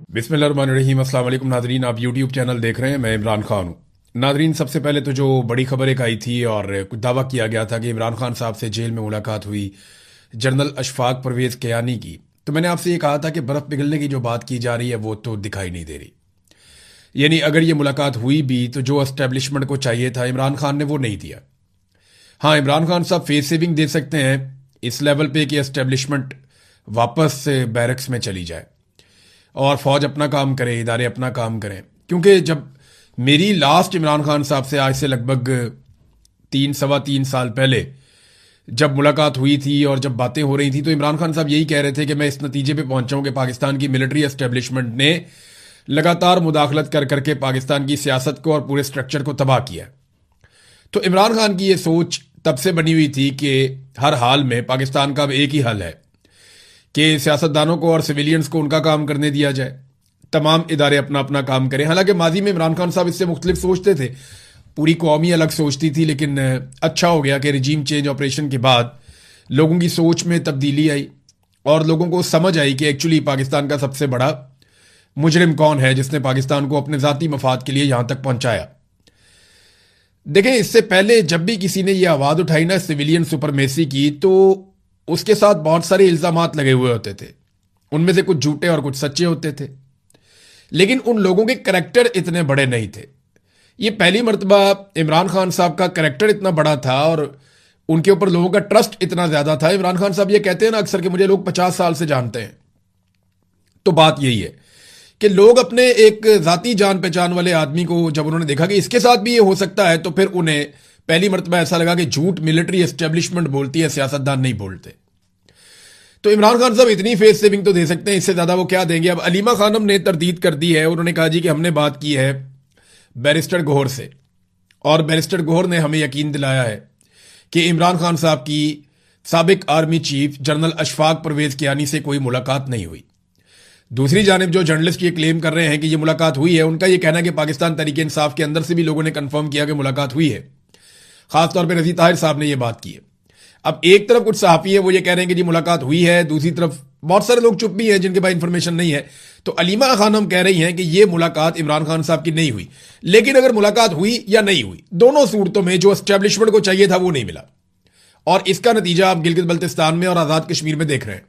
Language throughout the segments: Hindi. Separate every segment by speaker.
Speaker 1: बिस्मिल्लाहिर्रहमानिर्रहीम। अस्सलाम वालेकुम नाजरीन, आप यूट्यूब चैनल देख रहे हैं। मैं इमरान खान हूँ। नाजरीन, सबसे पहले तो जो बड़ी खबर एक आई थी और कुछ दावा किया गया था कि इमरान खान साहब से जेल में मुलाकात हुई जनरल अशफाक परवेज़ कियानी की, तो मैंने आपसे ये कहा था कि बर्फ़ पिघलने की जो बात की जा रही है वो तो दिखाई नहीं दे रही। यानी अगर ये मुलाकात हुई भी तो जो एस्टेब्लिशमेंट को चाहिए था इमरान खान ने वो नहीं दिया। हाँ, इमरान खान साहब फेस सेविंग दे सकते हैं इस लेवल पे कि एस्टेब्लिशमेंट वापस बैरक्स में चली जाए और फौज अपना काम करे, इदारे अपना काम करें। क्योंकि जब मेरी लास्ट इमरान खान साहब से आज से लगभग 3 सवा 3 साल पहले जब मुलाकात हुई थी और जब बातें हो रही थी, तो इमरान खान साहब यही कह रहे थे कि मैं इस नतीजे पे पहुंचा हूं कि पाकिस्तान की मिलिट्री एस्टेब्लिशमेंट ने लगातार मुदाखलत कर करके पाकिस्तान की सियासत को और पूरे स्ट्रक्चर को तबाह किया। तो इमरान खान की ये सोच तब से बनी हुई थी कि हर हाल में पाकिस्तान का अब एक ही हल है कि सियासतदानों को और सिविलियंस को उनका काम करने दिया जाए, तमाम इदारे अपना अपना काम करें। हालांकि माजी में इमरान खान साहब इससे मुख्तलिफ सोचते थे, पूरी कौम ही अलग सोचती थी, लेकिन अच्छा हो गया कि रिजीम चेंज ऑपरेशन के बाद लोगों की सोच में तब्दीली आई और लोगों को समझ आई कि एक्चुअली पाकिस्तान का सबसे बड़ा मुजरिम कौन है जिसने पाकिस्तान को अपने ज़ाती मफाद के लिए यहां तक पहुंचाया। देखें, इससे पहले जब भी किसी ने यह आवाज़ उठाई ना सिविलियन सुपरमेसी की, तो उसके साथ बहुत सारे इल्जामात लगे हुए होते थे। उनमें से कुछ झूठे और कुछ सच्चे होते थे, लेकिन उन लोगों के करैक्टर इतने बड़े नहीं थे। ये पहली मर्तबा इमरान खान साहब का करैक्टर इतना बड़ा था और उनके ऊपर लोगों का ट्रस्ट इतना ज्यादा था। इमरान खान साहब ये कहते हैं ना अक्सर कि मुझे लोग 50 साल से जानते हैं। तो बात यही है कि लोग अपने एक जाती जान पहचान वाले आदमी को जब उन्होंने देखा कि इसके साथ भी ये हो सकता है, तो फिर उन्हें पहली मर्तबा ऐसा लगा कि झूठ मिलिट्री एस्टेब्लिशमेंट बोलती है, सियासतदान नहीं बोलते। तो इमरान खान साहब इतनी फेस सेविंग तो दे सकते हैं, इससे ज्यादा वो क्या देंगे। अब अलीमा खानम ने तरदीद कर दी है, उन्होंने कहा जी कि हमने बात की है बैरिस्टर गौहर से और बैरिस्टर गौहर ने हमें यकीन दिलाया है कि इमरान खान साहब की साबिक army chief general Ashfaq Parvez Kayani से कोई मुलाकात नहीं हुई। दूसरी जानिब जो जर्नलिस्ट ये क्लेम कर रहे हैं कि ये मुलाकात हुई है, उनका ये कहना है कि पाकिस्तान तहरीक इंसाफ के अंदर से भी लोगों ने कंफर्म किया कि मुलाकात हुई है। खासतौर पर रजी ताहिर साहब ने यह बात की है। अब एक तरफ कुछ सहाफी है वो ये कह रहे हैं कि जी मुलाकात हुई है, दूसरी तरफ बहुत सारे लोग चुप भी हैं जिनके पास इंफॉर्मेशन नहीं है। तो अलीमा खानम कह रही हैं कि ये मुलाकात इमरान खान साहब की नहीं हुई, लेकिन अगर मुलाकात हुई या नहीं हुई, दोनों सूरतों में जो एस्टेब्लिशमेंट को चाहिए था वो नहीं मिला। और इसका नतीजा आप गिलगित बल्तिस्तान में और आजाद कश्मीर में देख रहे हैं।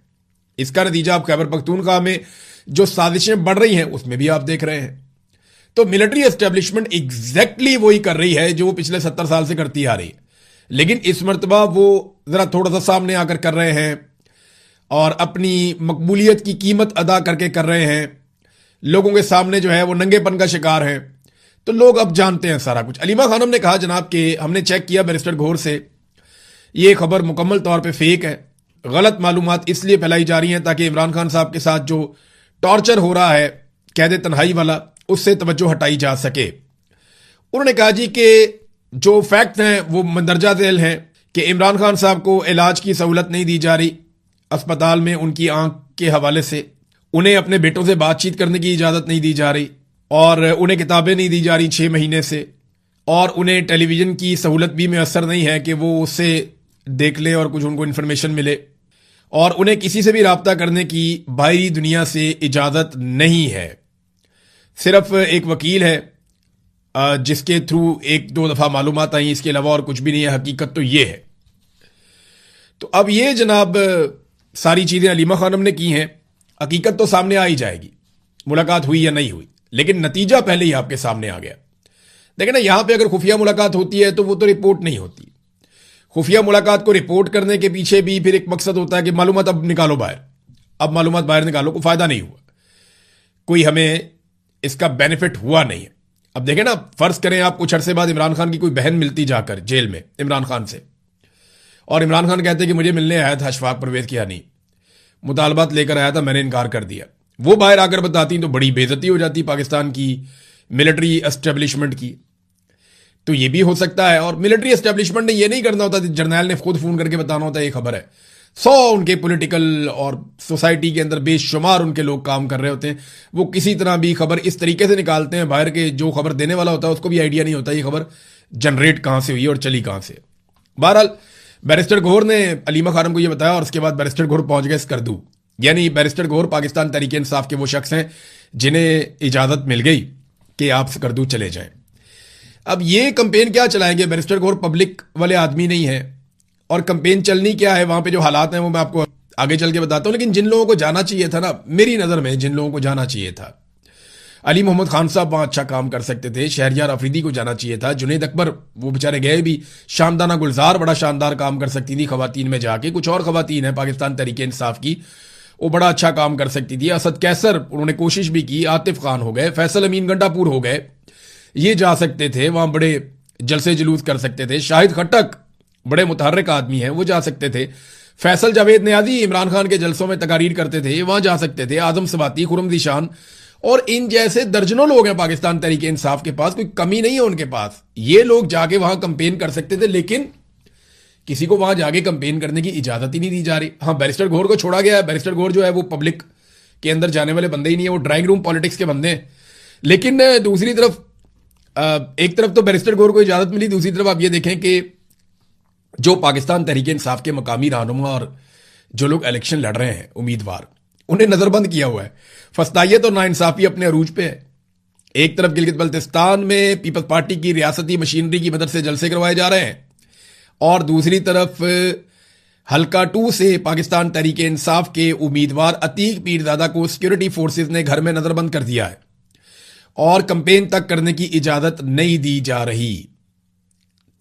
Speaker 1: इसका नतीजा आप खैबर पख्तूनख्वा में जो साजिशें बढ़ रही हैं उसमें भी आप देख रहे हैं। तो मिलिट्री एस्टेब्लिशमेंट एग्जैक्टली वही कर रही है जो वो पिछले 70 साल से करती आ रही है, लेकिन इस मर्तबा वो जरा थोड़ा सा सामने आकर कर रहे हैं और अपनी मकबूलियत की कीमत अदा करके कर रहे हैं। लोगों के सामने जो है वो नंगेपन का शिकार है, तो लोग अब जानते हैं सारा कुछ। अलीमा खानम ने कहा जनाब कि हमने चेक किया बैरिस्टर गौहर से, ये खबर मुकम्मल तौर पे फेक है। गलत मालूमात इसलिए फैलाई जा रही हैं ताकि इमरान खान साहब के साथ जो टॉर्चर हो रहा है कैद तन्हाई वाला, उससे तवज्जो हटाई जा सके। उन्होंने कहा जी कि जो फैक्ट हैं वो मंदरजा झेल हैं कि इमरान खान साहब को इलाज की सहूलत नहीं दी जा रही अस्पताल में उनकी आंख के हवाले से, उन्हें अपने बेटों से बातचीत करने की इजाज़त नहीं दी जा रही और उन्हें किताबें नहीं दी जा रही 6 महीने से, और उन्हें टेलीविज़न की सहूलत भी मैसर नहीं है कि वो उससे देख ले और कुछ उनको इन्फॉर्मेशन मिले, और उन्हें किसी से भी रब्ता करने की बाहरी दुनिया से इजाज़त नहीं है। सिर्फ एक वकील है जिसके थ्रू 1-2 दफ़ा मालूमात आई, इसके अलावा और कुछ भी नहीं है। हकीकत तो ये है। तो अब ये जनाब सारी चीज़ें अलीमा खानम ने की हैं। हकीकत तो सामने आ ही जाएगी, मुलाकात हुई या नहीं हुई, लेकिन नतीजा पहले ही आपके सामने आ गया। देखिए ना, यहां पे अगर खुफिया मुलाकात होती है तो वो तो रिपोर्ट नहीं होती। खुफिया मुलाकात को रिपोर्ट करने के पीछे भी फिर एक मकसद होता है कि मालूमात अब निकालो बाहर, अब मालूमात बाहर निकालो, कोई फायदा नहीं हुआ, कोई हमें इसका बेनिफिट हुआ नहीं है। अब देखें ना, फर्ज करें आप कुछ अरसे बाद इमरान खान की कोई बहन मिलती जाकर जेल में इमरान खान से, और इमरान खान कहते कि मुझे मिलने आया था अशफाक परवेज कियानी, मुतालबात लेकर आया था, मैंने इनकार कर दिया। वो बाहर आकर बताती तो बड़ी बेइज्जती हो जाती पाकिस्तान की मिलिट्री एस्टेब्लिशमेंट की। तो ये भी हो सकता है, और मिलिट्री एस्टेब्लिशमेंट ने ये नहीं करना होता, जर्नैल ने खुद फोन करके बताना होता है ये खबर है। 100 उनके पॉलिटिकल और सोसाइटी के अंदर बेशुमार उनके लोग काम कर रहे होते हैं, वो किसी तरह भी खबर इस तरीके से निकालते हैं बाहर के, जो खबर देने वाला होता है उसको भी आइडिया नहीं होता ये खबर जनरेट कहां से हुई और चली कहां से। बहरहाल बैरिस्टर गौहर ने अलीमा खानम को यह बताया और उसके बाद बैरिस्टर गौहर पहुंच गए स्कर्दू। यानी बैरिस्टर गौहर पाकिस्तान तहरीक इंसाफ के वो शख्स हैं जिन्हें इजाजत मिल गई कि आप स्कर्दू चले जाएं। अब ये कंपेन क्या चलाएंगे? बैरिस्टर गौर पब्लिक वाले आदमी नहीं है, और कंपेन चलनी क्या है, वहां पे जो हालात हैं वो मैं आपको आगे चल के बताता हूं। लेकिन जिन लोगों को जाना चाहिए था ना, मेरी नजर में जिन लोगों को जाना चाहिए था, अली मोहम्मद खान साहब वहां अच्छा काम कर सकते थे, शहरयार अफरीदी को जाना चाहिए था, जुनैद अकबर वो बेचारे गए भी, शानदाना गुलजार बड़ा शानदार काम कर सकती थी खवातीन में जाके, कुछ और खवातीन है पाकिस्तान तहरीक इंसाफ की, वो बड़ा अच्छा काम कर सकती थी, असद कैसर उन्होंने कोशिश भी की, आतिफ खान हो गए, फैसल अमीन गंडापुर हो गए, ये जा सकते थे वहां, बड़े जलसे जुलूस कर सकते थे, शाहिद खट्टक बड़े मुतहर्रिक आदमी हैं वो जा सकते थे, फैसल जावेद नियाजी इमरान खान के जलसों में तकारीर करते थे वहां जा सकते थे, आजम सवाती, खुरम दिशान और इन जैसे दर्जनों लोग हैं पाकिस्तान तहरीक इंसाफ के पास, कोई कमी नहीं है उनके पास, ये लोग जाके वहां कंपेन कर सकते थे, लेकिन किसी को वहां जाके कंपेन करने की इजाजत ही नहीं दी जा रही। हाँ, बैरिस्टर गौर को छोड़ा गया है, बैरिस्टर गौर जो है वो पब्लिक के अंदर जाने वाले बंदे ही नहीं है, वो ड्राइंग रूम पॉलिटिक्स के बंदे हैं। लेकिन दूसरी तरफ एक तरफ तो बैरिस्टर गौर को इजाजत मिली, दूसरी तरफ आप ये देखें कि जो पाकिस्तान तहरीक इंसाफ के मकामी रहनुमा और जो लोग इलेक्शन लड़ रहे हैं उम्मीदवार, उन्हें नजरबंद किया हुआ है। फस्तायत और नाइंसाफी अपने अरूज पे है। एक तरफ गिलगित बल्तिस्तान में पीपल्स पार्टी की रियासती मशीनरी की मदद से जलसे करवाए जा रहे हैं, और दूसरी तरफ हल्का 2 से पाकिस्तान तहरीक इंसाफ के उम्मीदवार अतीक पीरजादा को सिक्योरिटी फोर्सेज ने घर में नजरबंद कर दिया है और कंपेन तक करने की इजाजत नहीं दी जा रही।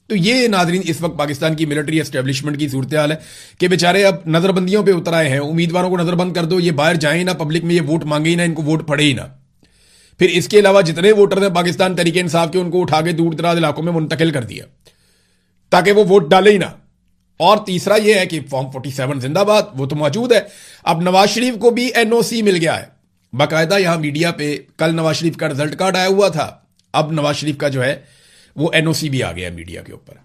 Speaker 1: तो ये नाजरीन इस वक्त पाकिस्तान की मिलिट्री एस्टेब्लिशमेंट की सूरत हाल है कि बेचारे अब नजरबंदियों पे उतर आए हैं, उम्मीदवारों को नजरबंद कर दो, ये बाहर जाए ना, पब्लिक में ये वोट मांगे ही ना, इनको वोट पड़े ही ना। फिर इसके अलावा जितने वोटर हैं पाकिस्तान तहरीक इंसाफ के, उनको उठा के दूर दराज इलाकों में मुंतकिल कर दिया ताकि वो वोट डाले ही ना। और तीसरा यह है कि फॉर्म 47 जिंदाबाद, वो तो मौजूद है। अब नवाज शरीफ को भी एनओसी मिल गया है बाकायदा। यहां मीडिया पे कल नवाज शरीफ का रिजल्ट कार्ड आया हुआ था, अब नवाज शरीफ का जो है वो एनओसी भी आ गया मीडिया के ऊपर।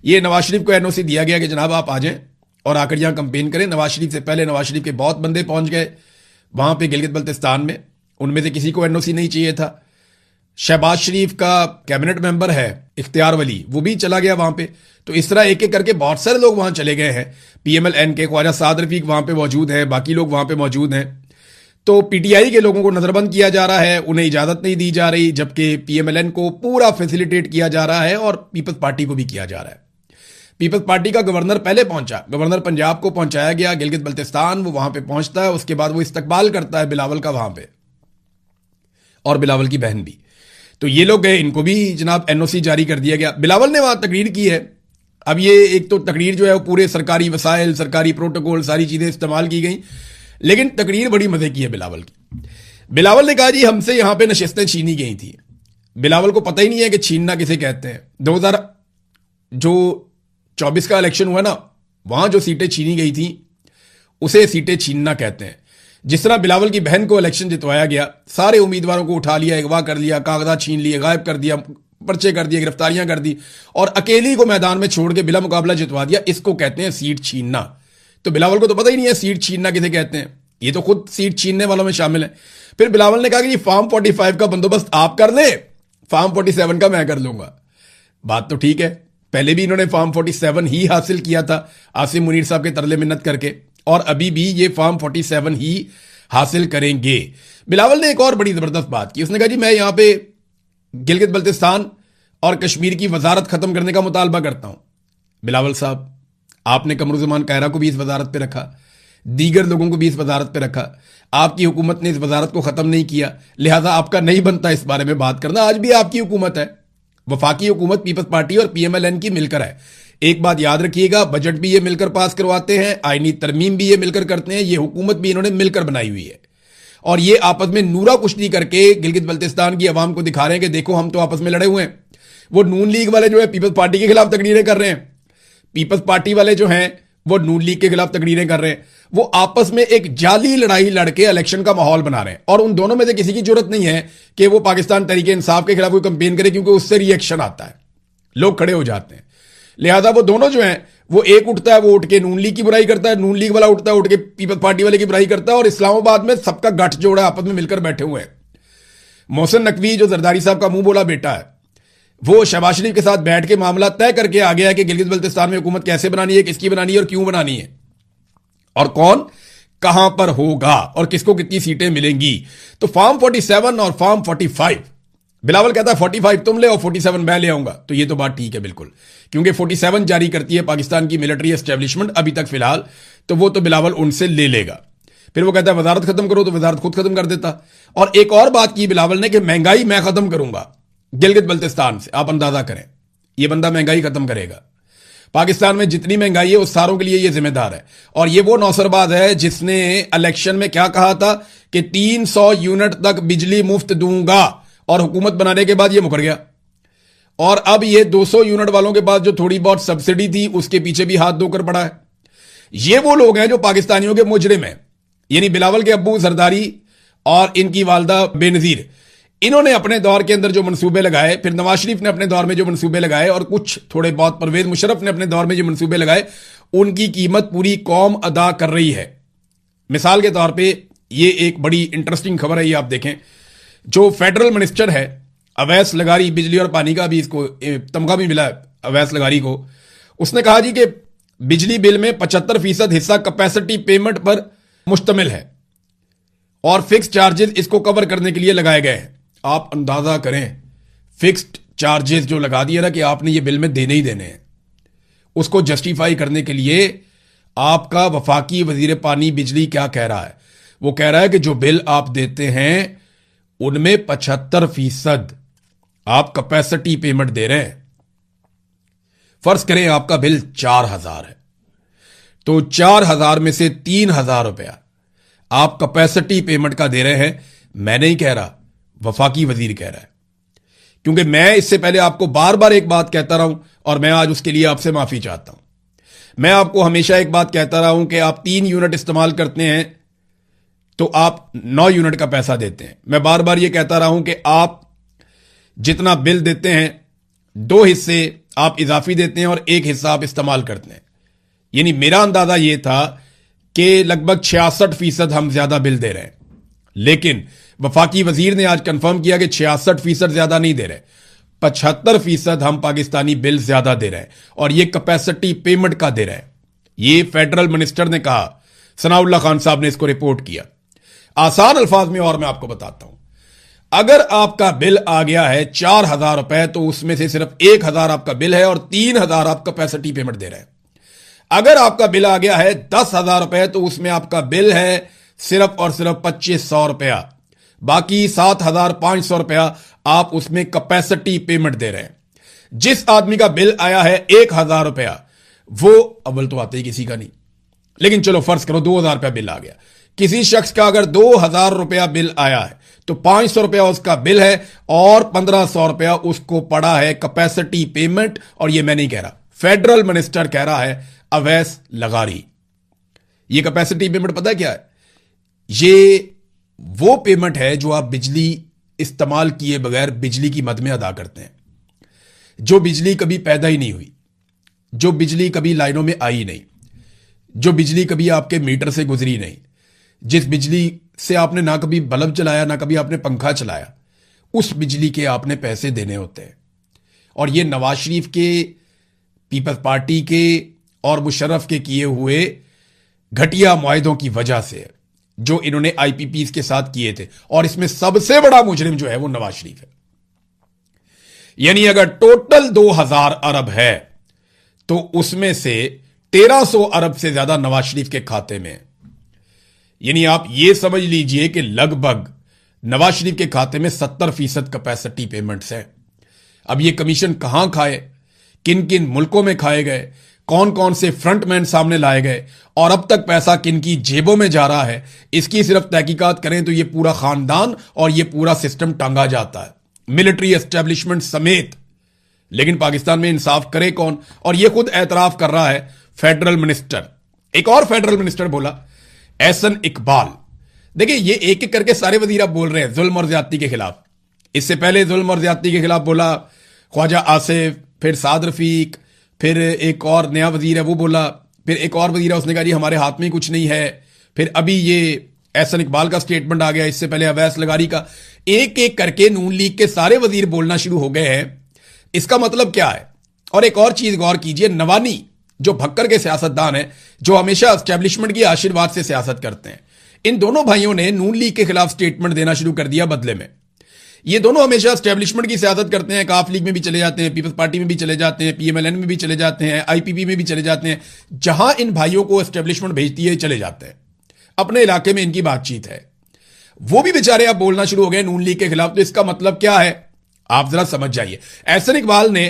Speaker 1: ये नवाज शरीफ को एनओसी दिया गया कि जनाब आप आ जाएं और आकर यहां कंपेन करें। नवाज शरीफ से पहले नवाज शरीफ के बहुत बंदे पहुंच गए वहां पे गिलगित बल्तिस्तान में, उनमें से किसी को एनओसी नहीं चाहिए था। शहबाज शरीफ का कैबिनेट मेंबर है इख्तियार वली, वो भी चला गया वहां पे। तो इस तरह एक एक करके बहुत सारे लोग वहां चले गए हैं। पीएमएलएन के ख्वाजा साद रफीक वहां पे मौजूद है, बाकी लोग वहां पे मौजूद हैं। तो पीटीआई के लोगों को नजरबंद किया जा रहा है, उन्हें इजाजत नहीं दी जा रही, जबकि पीएमएलएन को पूरा फैसिलिटेट किया जा रहा है और पीपल्स पार्टी को भी किया जा रहा है। पीपल्स पार्टी का गवर्नर पहले पहुंचा, गवर्नर पंजाब को पहुंचाया गया गिलगित बल्तिस्तान, वो वहां पे पहुंचता है, उसके बाद वो इस्तकबाल करता है बिलावल का वहां पे, और बिलावल की बहन भी। तो ये लोग गए, इनको भी जनाब एनओसी जारी कर दिया गया। बिलावल ने वहां तकरीर की है। अब ये एक तो तकरीर जो है वो पूरे सरकारी वसाइल, सरकारी प्रोटोकॉल, सारी चीजें इस्तेमाल की गई, लेकिन तकरीर बड़ी मजे की है बिलावल की। बिलावल ने कहा जी हमसे यहां पे नशिस्तें छीनी गई थी। बिलावल को पता ही नहीं है कि छीनना किसे कहते हैं। 2024 का इलेक्शन हुआ ना, वहां जो सीटें छीनी गई थी उसे सीटें छीनना कहते हैं। जिस तरह बिलावल की बहन को इलेक्शन जितवाया गया, सारे उम्मीदवारों को उठा लिया, अगवा कर लिया, कागजात छीन लिए, गायब कर दिया, पर्चे कर दिए, गिरफ्तारियां कर दी और अकेली को मैदान में छोड़ के बिला मुकाबला जितवा दिया, इसको कहते हैं सीट छीनना। तो बिलावल को तो पता ही नहीं है सीट छीनना किसे कहते हैं, ये तो खुद सीट छीनने वालों में शामिल है। फिर बिलावल ने कहा कि फॉर्म 45 का बंदोबस्त आप कर लें, फॉर्म 47 का मैं कर लूंगा। बात तो ठीक है, पहले भी इन्होंने फॉर्म 47 ही हासिल किया था आसिम मुनीर साहब के तरले मिन्नत करके, और अभी भी ये फॉर्म 47 ही हासिल करेंगे। बिलावल ने एक और बड़ी जबरदस्त बात की, उसने कहा जी मैं यहां पे गिलगित बल्तिस्तान और कश्मीर की वजारत खत्म करने का मुतालबा करता हूं। बिलावल साहब, आपने कमरुज़्ज़मान कायरा को भी इस वजारत पे रखा, दीगर लोगों को भी इस वजारत पे रखा, आपकी हुकूमत ने इस वजारत को खत्म नहीं किया, लिहाजा आपका नहीं बनता इस बारे में बात करना। आज भी आपकी हुकूमत है, वफाकी हुकूमत पीपल्स पार्टी और पीएमएलएन की मिलकर है। एक बात याद रखिएगा, बजट भी ये मिलकर पास करवाते हैं, आईनी तरमीम भी ये मिलकर करते हैं, ये हुकूमत भी इन्होंने मिलकर बनाई हुई है। और ये आपस में नूरा कुश्ती करके गिलगित बल्तिस्तान की आवाम को दिखा रहे हैं कि देखो हम तो आपस में लड़े हुए हैं। वो नून लीग वाले जो है पीपल्स पार्टी के खिलाफ तकरीरें कर रहे हैं, पीपल्स पार्टी वाले जो हैं वो नून लीग के खिलाफ तकरीरें कर रहे हैं। वो आपस में एक जाली लड़ाई लड़के इलेक्शन का माहौल बना रहे हैं, और उन दोनों में से किसी की जरूरत नहीं है कि वो पाकिस्तान तहरीक इंसाफ के खिलाफ कोई कंपेन करे, क्योंकि उससे रिएक्शन आता है, लोग खड़े हो जाते हैं। लिहाजा वो दोनों जो हैं, वो एक उठता है वो उठ के नून लीग की बुराई करता है, नून लीग वाला उठता है उठ के पीपल्स पार्टी वाले की बुराई करता है, और इस्लामाबाद में सबका गठ जोड़ा है, आपस में मिलकर बैठे हुए हैं। मोहसिन नकवी जो जरदारी साहब का मुंह बोला बेटा है, वो शहबाज शरीफ के साथ बैठ के मामला तय करके आ गया है कि गिलगित बल्तिस्तान में हुकूमत कैसे बनानी है, किसकी बनानी है और क्यों बनानी है, और कौन कहां पर होगा और किसको कितनी सीटें मिलेंगी। तो फॉर्म 47 और फॉर्म 45, बिलावल कहता है 45 तुम ले और 47 मैं ले आऊंगा, तो ये तो बात ठीक है बिल्कुल, क्योंकि 47 जारी करती है पाकिस्तान की मिलिट्री एस्टेब्लिशमेंट अभी तक फिलहाल, तो वो तो बिलावल उनसे ले लेगा। फिर वो कहता है वजारत खत्म करो, तो वजारत खुद खत्म कर देता। और एक और बात की बिलावल ने कि महंगाई मैं खत्म करूंगा गिलगित बल्तिस्तान से। आप अंदाजा करें, ये बंदा महंगाई खत्म करेगा। पाकिस्तान में जितनी महंगाई है उस सारों के लिए ये जिम्मेदार है। और ये वो नौसरबाज है जिसने इलेक्शन में क्या कहा था कि 300 यूनिट तक बिजली मुफ्त दूंगा, और हुकूमत बनाने के बाद ये मुकर गया। और अब ये 200 यूनिट वालों के पास जो थोड़ी बहुत सब्सिडी थी उसके पीछे भी हाथ धोकर पड़ा है। ये वो लोग हैं जो पाकिस्तानियों के मुजरिम हैं, यानी बिलावल के अब्बू जरदारी और इनकी वालदा बेनजीर। इन्होंने अपने दौर के अंदर जो मंसूबे लगाए, फिर नवाज शरीफ ने अपने दौर में जो मंसूबे लगाए, और कुछ थोड़े बहुत परवेज मुशर्रफ ने अपने दौर में जो मंसूबे लगाए, उनकी कीमत पूरी कौम अदा कर रही है। मिसाल के तौर पे ये एक बड़ी इंटरेस्टिंग खबर है, ये आप देखें। जो फेडरल मिनिस्टर है अवैस लगारी, बिजली और पानी का भी इसको तमगा भी मिला है अवैस लगारी को, उसने कहा जी कि बिजली बिल में 75% हिस्सा कैपेसिटी पेमेंट पर मुश्तमिल है और फिक्स चार्जेस इसको कवर करने के लिए लगाए गए हैं। आप अंदाजा करें, फिक्स्ड चार्जेस जो लगा दिया ना कि आपने ये बिल में देने ही देने हैं, उसको जस्टिफाई करने के लिए आपका वफाकी वजीर पानी बिजली क्या कह रहा है? वो कह रहा है कि जो बिल आप देते हैं उनमें 75% आप कैपेसिटी पेमेंट दे रहे हैं। फर्ज करें आपका बिल 4000 है, तो 4000 में से 3000 रुपया आप कैपेसिटी पेमेंट का दे रहे हैं। मैं नहीं कह रहा, वफाकी वजीर कह रहा है, क्योंकि मैं इससे पहले आपको बार बार एक बात कहता रहा हूं और मैं आज उसके लिए आपसे माफी चाहता हूं। मैं आपको हमेशा एक बात कहता रहा हूं कि आप 3 यूनिट इस्तेमाल करते हैं तो आप 9 यूनिट का पैसा देते हैं। मैं बार बार यह कहता रहा हूं कि आप जितना बिल देते हैं 2 हिस्से आप इजाफी देते हैं और 1 हिस्सा आप इस्तेमाल करते हैं। यानी मेरा अंदाजा यह था कि लगभग 66% हम ज्यादा बिल दे रहे हैं, लेकिन वफाकी वजीर ने आज कंफर्म किया कि 66% ज्यादा नहीं दे रहे, 75% हम पाकिस्तानी बिल ज्यादा दे रहे हैं और ये कैपेसिटी पेमेंट का दे रहे हैं। ये फेडरल मिनिस्टर ने कहा, सनाउल्लाह खान साहब ने इसको रिपोर्ट किया आसान अल्फाज में। और मैं आपको बताता हूं, अगर आपका बिल आ गया है 4000 रुपए, तो उसमें से सिर्फ 1000 आपका बिल है और 3000 आप कैपेसिटी पेमेंट दे रहे हैं। अगर आपका बिल आ गया है 10,000 रुपए, तो उसमें आपका बिल है सिर्फ और सिर्फ 2500 रुपया, बाकी 7500 रुपया आप उसमें कैपेसिटी पेमेंट दे रहे हैं। जिस आदमी का बिल आया है 1000 रुपया, वो अव्वल तो आते ही किसी का नहीं, लेकिन चलो फर्ज करो 2000 रुपया बिल आ गया। किसी शख्स का अगर 2000 रुपया बिल आया है तो 500 रुपया उसका बिल है और 1500 रुपया उसको पड़ा है कैपेसिटी पेमेंट। और ये मैं नहीं कह रहा, फेडरल मिनिस्टर कह रहा है, अवैस लगारी। ये कैपेसिटी पेमेंट पता है क्या है? ये वो पेमेंट है जो आप बिजली इस्तेमाल किए बगैर बिजली की मद में अदा करते हैं, जो बिजली कभी पैदा ही नहीं हुई, जो बिजली कभी लाइनों में आई नहीं, जो बिजली कभी आपके मीटर से गुजरी नहीं, जिस बिजली से आपने ना कभी बल्ब चलाया ना कभी आपने पंखा चलाया, उस बिजली के आपने पैसे देने होते हैं। और ये नवाज शरीफ के, पीपल्स पार्टी के और मुशर्रफ के किए हुए घटिया मुआहदों की वजह से जो इन्होंने आईपीपीज के साथ किए थे। और इसमें सबसे बड़ा मुजरिम जो है वो नवाज शरीफ है। यानी अगर टोटल 2000 अरब है तो उसमें से 1300 अरब से ज्यादा नवाज शरीफ के खाते में है। यानी आप ये समझ लीजिए कि लगभग नवाज शरीफ के खाते में 70% कैपेसिटी पेमेंट्स है। अब ये कमीशन कहां खाए, किन किन मुल्कों में खाए गए, कौन कौन से फ्रंटमैन सामने लाए गए और अब तक पैसा किन की जेबों में जा रहा है, इसकी सिर्फ तहकीकात करें तो ये पूरा खानदान और ये पूरा सिस्टम टांगा जाता है, मिलिट्री एस्टेब्लिशमेंट समेत। लेकिन पाकिस्तान में इंसाफ करे कौन? और ये खुद एतराफ कर रहा है फेडरल मिनिस्टर। एक और फेडरल मिनिस्टर बोला, एहसन इकबाल। देखिए ये एक एक करके सारे वजीर आप बोल रहे हैं जुल्म और ज्यादती के खिलाफ। इससे पहले जुल्म और ज्यादती के खिलाफ बोला ख्वाजा आसिफ, फिर साद रफीक, फिर एक और नया वजीर है वो बोला, फिर एक और वजीर है उसने कहा जी हमारे हाथ में कुछ नहीं है, फिर अभी ये एहसन इकबाल का स्टेटमेंट आ गया, इससे पहले अवैस लगारी का। एक एक करके नून लीग के सारे वजीर बोलना शुरू हो गए हैं। इसका मतलब क्या है? और एक और चीज गौर कीजिए, नवानी जो भक्कर के सियासतदान हैं, जो हमेशा एस्टेब्लिशमेंट की आशीर्वाद से सियासत करते हैं। इन दोनों भाइयों ने नून लीग के खिलाफ स्टेटमेंट देना शुरू कर दिया बदले में। ये दोनों हमेशा एस्टेब्लिशमेंट की सियासत करते हैं, काफ लीग में भी चले जाते हैं, पीपल्स पार्टी में भी चले जाते हैं, पीएमएलएन में भी चले जाते हैं, आईपीपी में भी चले जाते हैं। जहां इन भाइयों को एस्टेब्लिशमेंट भेजती है चले जाते हैं। अपने इलाके में इनकी बातचीत है। वो भी बेचारे अब बोलना शुरू हो गए नून लीग के खिलाफ। तो इसका मतलब क्या है आप जरा समझ जाइए। एहसन इकबाल ने,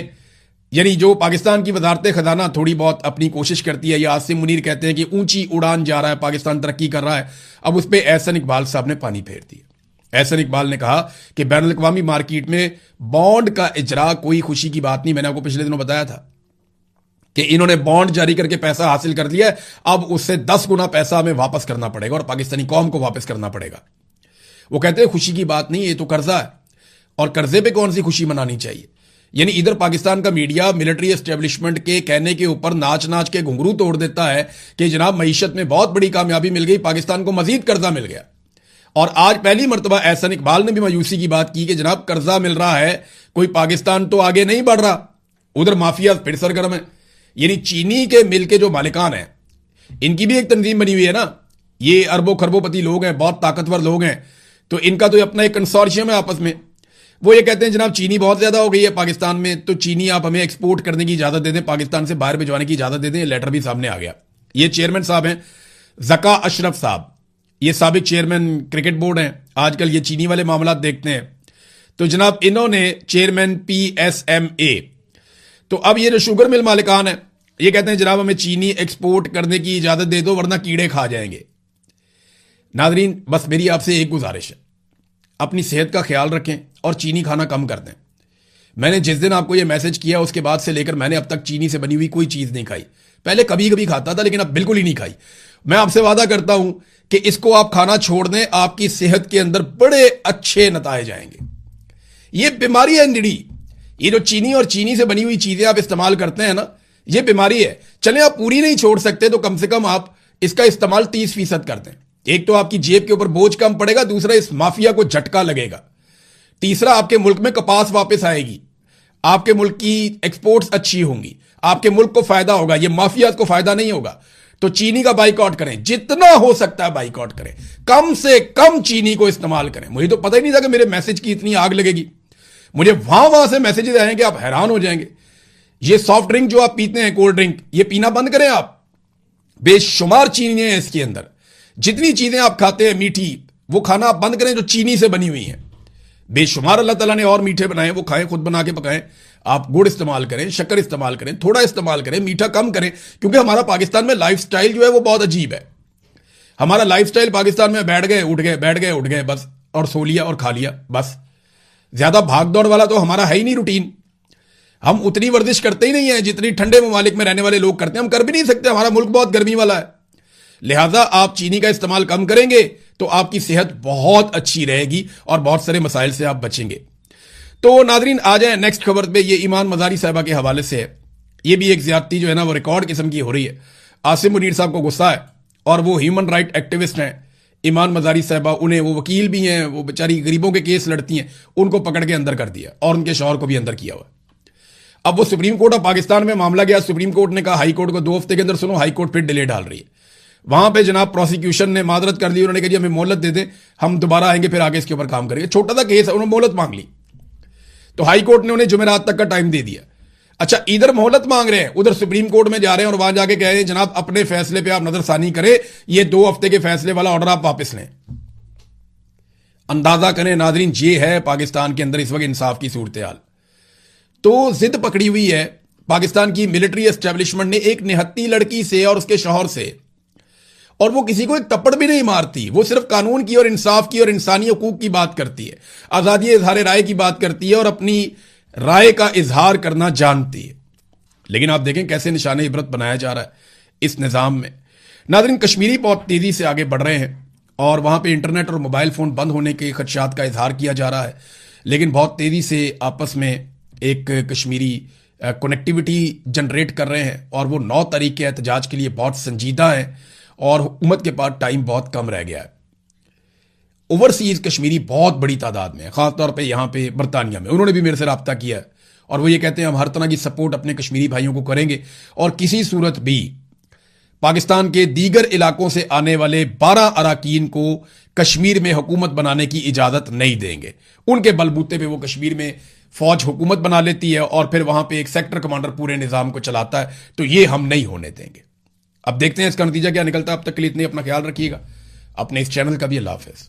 Speaker 1: यानी जो पाकिस्तान की वजारत खजाना थोड़ी बहुत अपनी कोशिश करती है, या आसिम मुनीर कहते हैं कि ऊंची उड़ान जा रहा है, पाकिस्तान तरक्की कर रहा है, अब उस पर एहसन इकबाल साहब ने पानी फेर दिया। एहसन इकबाल ने कहा कि बैनुल अक़वामी मार्केट में बॉन्ड का इजरा कोई खुशी की बात नहीं। मैंने आपको पिछले दिनों बताया था कि इन्होंने बॉन्ड जारी करके पैसा हासिल कर लिया है, अब उससे 10 गुना पैसा हमें वापस करना पड़ेगा और पाकिस्तानी कौम को वापस करना पड़ेगा। वो कहते हैं खुशी की बात नहीं, ये तो कर्जा है, और कर्जे पे कौन सी खुशी मनानी चाहिए। यानी इधर पाकिस्तान का मीडिया मिलिट्री एस्टेब्लिशमेंट के कहने के ऊपर नाच नाच के घुंघरू तोड़ देता है कि जनाब मईशत में बहुत बड़ी कामयाबी मिल गई, पाकिस्तान को मजीद कर्जा मिल गया। और आज पहली मरतबा एहसन इकबाल ने भी मायूसी की बात की कि जनाब कर्जा मिल रहा है, कोई पाकिस्तान तो आगे नहीं बढ़ रहा। उधर माफिया फिर सरगर्म है। यानी चीनी के मिल के जो मालिकान हैं, इनकी भी एक तंजीम बनी हुई है ना। ये अरबों खरबोपति लोग हैं, बहुत ताकतवर लोग हैं, तो इनका तो अपना एक कंसोर्शियम है आपस में। वो ये कहते हैं जनाब चीनी बहुत ज्यादा हो गई है पाकिस्तान में, तो चीनी आप हमें एक्सपोर्ट करने की इजाजत दे दें, पाकिस्तान से बाहर भिजवाने की इजाजत दे दें। लेटर भी सामने आ गया। ये चेयरमैन साहब हैं जका अशरफ साहब, ये साबिक चेयरमैन क्रिकेट बोर्ड हैं, आजकल ये चीनी वाले मामला देखते हैं। तो जनाब इन्होंने चेयरमैन PSMA, तो अब ये जो शुगर मिल मालिकान है, ये कहते हैं जनाब हमें चीनी एक्सपोर्ट करने की इजाजत दे दो वरना कीड़े खा जाएंगे। नाजरीन बस मेरी आपसे एक गुजारिश है, अपनी सेहत का ख्याल रखें और चीनी खाना कम कर दें। मैंने जिस दिन आपको यह मैसेज किया उसके बाद से लेकर मैंने अब तक चीनी से बनी हुई कोई चीज नहीं खाई। पहले कभी कभी खाता था, लेकिन अब बिल्कुल ही नहीं खाई। मैं आपसे वादा करता हूं कि इसको आप खाना छोड़ दें, आपकी सेहत के अंदर बड़े अच्छे नताए जाएंगे। ये बीमारी है निड़ी, ये जो चीनी और चीनी से बनी हुई चीजें आप इस्तेमाल करते हैं ना, ये बीमारी है। चले आप पूरी नहीं छोड़ सकते तो कम से कम आप इसका इस्तेमाल 30% कर दें। एक तो आपकी जेब के ऊपर बोझ कम पड़ेगा, दूसरा इस माफिया को झटका लगेगा, तीसरा आपके मुल्क में कपास वापस आएगी, आपके मुल्क की एक्सपोर्ट्स अच्छी होंगी, आपके मुल्क को फायदा होगा, ये माफिया को फायदा नहीं होगा। तो चीनी का बाइकआउट करें, जितना हो सकता है बाइकआउट करें, कम से कम चीनी को इस्तेमाल करें। मुझे तो पता ही नहीं था कि मेरे मैसेज की इतनी आग लगेगी। मुझे वहां से मैसेजेस आएंगे, आप हैरान हो जाएंगे। ये सॉफ्ट ड्रिंक जो आप पीते हैं, कोल्ड ड्रिंक, ये पीना बंद करें आप। बेशुमार चीनी है इसके अंदर। जितनी चीजें आप खाते हैं मीठी, वो खाना आप बंद करें जो चीनी से बनी हुई हैं। बेशुमार अल्लाह ताला ने और मीठे बनाए, वो खाएं, खुद बना के पकाएं। आप गुड़ इस्तेमाल करें, शक्कर इस्तेमाल करें, थोड़ा इस्तेमाल करें, मीठा कम करें, क्योंकि हमारा पाकिस्तान में लाइफस्टाइल जो है वो बहुत अजीब है। हमारा लाइफस्टाइल पाकिस्तान में बैठ गए उठ गए, बैठ गए उठ गए बस, और सो लिया और खा लिया बस। ज्यादा भाग दौड़ वाला तो हमारा है ही नहीं रूटीन। हम उतनी वर्जिश करते ही नहीं है जितनी ठंडे ममालिक में रहने वाले लोग करते हैं। हम कर भी नहीं सकते, हमारा मुल्क बहुत गर्मी वाला है। लिहाजा आप चीनी का इस्तेमाल कम करेंगे तो आपकी सेहत बहुत अच्छी रहेगी और बहुत सारे मसाइल से आप बचेंगे। तो नाजरीन आ जाए नेक्स्ट खबर पे। ये ईमान मजारी साहबा के हवाले से है। ये भी एक ज्यादती जो है ना वो रिकॉर्ड किस्म की हो रही है। आसिम मुनीर साहब को गुस्सा है और वो ह्यूमन राइट एक्टिविस्ट हैं। ईमान मजारी साहबा, उन्हें, वो वकील भी हैं, वो बेचारी गरीबों के केस लड़ती हैं, उनको पकड़ के अंदर कर दिया और उनके शौहर को भी अंदर किया हुआ। अब वो सुप्रीम कोर्ट ऑफ पाकिस्तान में मामला गया। सुप्रीम कोर्ट ने कहा हाई कोर्ट को 2 हफ्ते के अंदर सुनो। हाई कोर्ट फिर डिले डाल रही है। वहां पे जनाब प्रोसिक्यूशन ने मादरत कर ली। उन्होंने कहा जी हमें मोहलत दे दें, हम दोबारा आएंगे, फिर आगे इसके ऊपर काम करेंगे। छोटा सा केस है, उन्होंने मोहलत मांग ली तो हाई कोर्ट ने उन्हें जुमेरात तक का टाइम दे दिया। अच्छा, इधर मोहलत मांग रहे हैं, उधर सुप्रीम कोर्ट में जा रहे हैं और वहां जाके कह रहे हैं जनाब अपने फैसले पे आप नजरसानी करें, ये 2 हफ्ते के फैसले वाला ऑर्डर आप वापस लें। अंदाजा करें नाजरीन, ये है पाकिस्तान के अंदर इस वक्त इंसाफ की सूरत हाल। तो जिद पकड़ी हुई है पाकिस्तान की मिलिट्री एस्टेब्लिशमेंट ने एक निहत्ती लड़की से और उसके शौहर से, और वो किसी को एक तप्पड़ भी नहीं मारती। वो सिर्फ कानून की और इंसाफ की और इंसानी हकूक की बात करती है, आजादी इजहार राय की बात करती है और अपनी राय का इजहार करना जानती है। लेकिन आप देखें कैसे निशाने इबरत बनाया जा रहा है इस निजाम में। नाज़रीन, कश्मीरी बहुत तेजी से आगे बढ़ रहे हैं और वहां पे इंटरनेट और मोबाइल फोन बंद होने के खदशात का इजहार किया जा रहा है, लेकिन बहुत तेजी से आपस में एक कश्मीरी कनेक्टिविटी जनरेट कर रहे हैं और वो 9 तारीख के एहतजाज के लिए बहुत संजीदा है और हुकूमत के पास टाइम बहुत कम रह गया है। ओवरसीज कश्मीरी बहुत बड़ी तादाद में, खासतौर पे यहाँ पे बरतानिया में, उन्होंने भी मेरे से रब्ता किया है और वो ये कहते हैं हम हर तरह की सपोर्ट अपने कश्मीरी भाइयों को करेंगे और किसी सूरत भी पाकिस्तान के दीगर इलाकों से आने वाले 12 अराकीन को कश्मीर में हुकूमत बनाने की इजाजत नहीं देंगे। उनके बलबूते पे वो कश्मीर में फौज हुकूमत बना लेती है और फिर वहां पे एक सेक्टर कमांडर पूरे निजाम को चलाता है, तो ये हम नहीं होने देंगे। अब देखते हैं इसका नतीजा क्या निकलता है। अब तक के लिए इतने, अपना ख्याल रखिएगा, अपने इस चैनल का भी अल्लाह हाफिज।